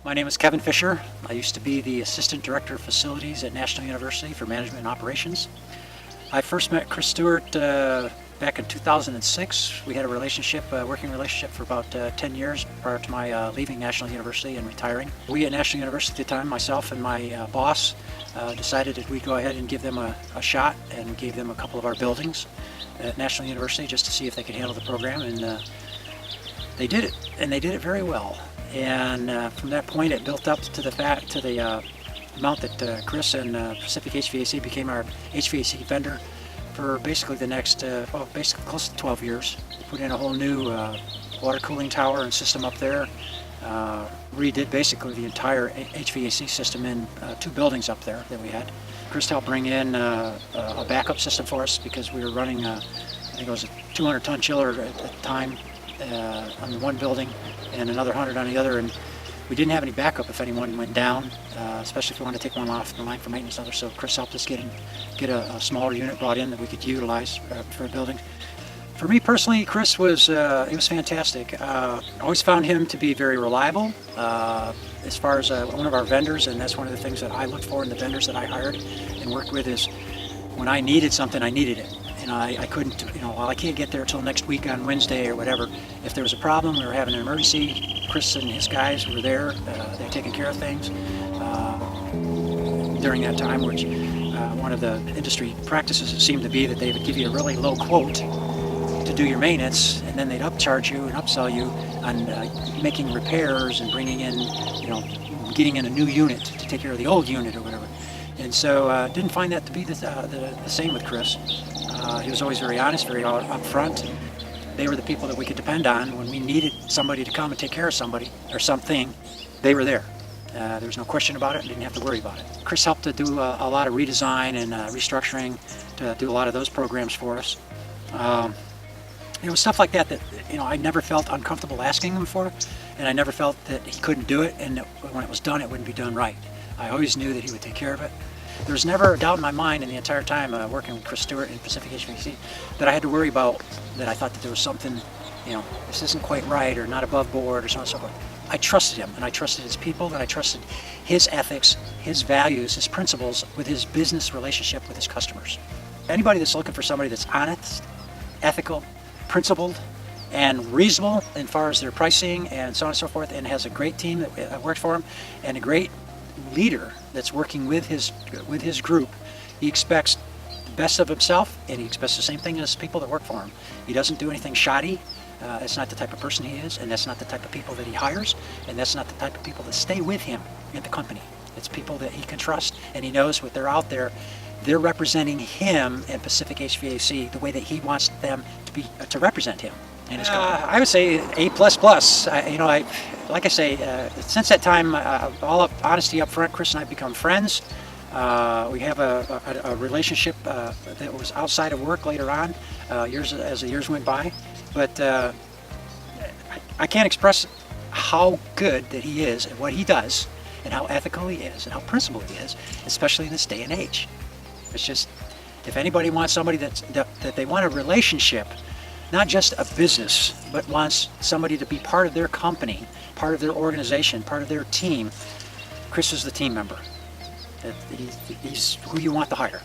My name is Kevin Fisher. I used to be the Assistant Director of Facilities at National University for Management and Operations. I first met Chris Stewart back in 2006. We had a working relationship for about 10 years prior to my leaving National University and retiring. We at National University at the time, myself and my boss, decided that we'd go ahead and give them a shot, and we gave them a couple of our buildings at National University just to see if they could handle the program, and they did it, and they did it very well. And from that point, it built up to the amount that Chris and Pacific HVAC became our HVAC vendor for basically the next, basically close to 12 years. Put in a whole new water cooling tower and system up there. Redid basically the entire HVAC system in 2 buildings up there that we had. Chris helped bring in a backup system for us because we were running, I think it was a 200-ton chiller at the time on the one building and another 100 on the other, and we didn't have any backup if anyone went down, especially if we wanted to take one off the line for maintenance and others. So Chris helped us get a smaller unit brought in that we could utilize for a building. For me personally, Chris was he was fantastic. I always found him to be very reliable as far as one of our vendors, and that's one of the things that I looked for in the vendors that I hired and worked with is when I needed something, I needed it. And I couldn't, while I can't get there till next week on Wednesday or whatever, if there was a problem, we were having an emergency, Chris and his guys were there, they're taking care of things during that time, which one of the industry practices seemed to be that they would give you a really low quote to do your maintenance, and then they'd upcharge you and upsell you on making repairs and bringing in, getting in a new unit to take care of the old unit or whatever. And so didn't find that to be the same with Chris. He was always very honest, very upfront. They were the people that we could depend on when we needed somebody to come and take care of somebody or something. They were there. There was no question about it. Didn't have to worry about it. Chris helped to do a lot of redesign and restructuring to do a lot of those programs for us. It was stuff like that I never felt uncomfortable asking him for, and I never felt that he couldn't do it, and that when it was done, it wouldn't be done right. I always knew that he would take care of it. There was never a doubt in my mind in the entire time working with Chris Stewart in Pacific HVAC that I had to worry about, that I thought that there was something, this isn't quite right or not above board or so on and so forth. I trusted him, and I trusted his people, and I trusted his ethics, his values, his principles with his business relationship with his customers. Anybody that's looking for somebody that's honest, ethical, principled, and reasonable as far as their pricing and so on and so forth, and has a great team that worked for him, and a great leader that's working with his group, he expects the best of himself, and he expects the same thing as people that work for him. He doesn't do anything shoddy. That's not the type of person he is, and that's not the type of people that he hires, and that's not the type of people that stay with him in the company. It's people that he can trust, and he knows what they're out there. They're representing him in Pacific HVAC the way that he wants them to represent him in his company. I would say A++. Like I say, since that time, all honesty up front, Chris and I have become friends. We have a relationship that was outside of work later on, as the years went by. But I can't express how good that he is at what he does, and how ethical he is, and how principled he is, especially in this day and age. It's just, if anybody wants somebody that they want a relationship, not just a business, but wants somebody to be part of their company, part of their organization, part of their team, Chris is the team member. He's who you want to hire.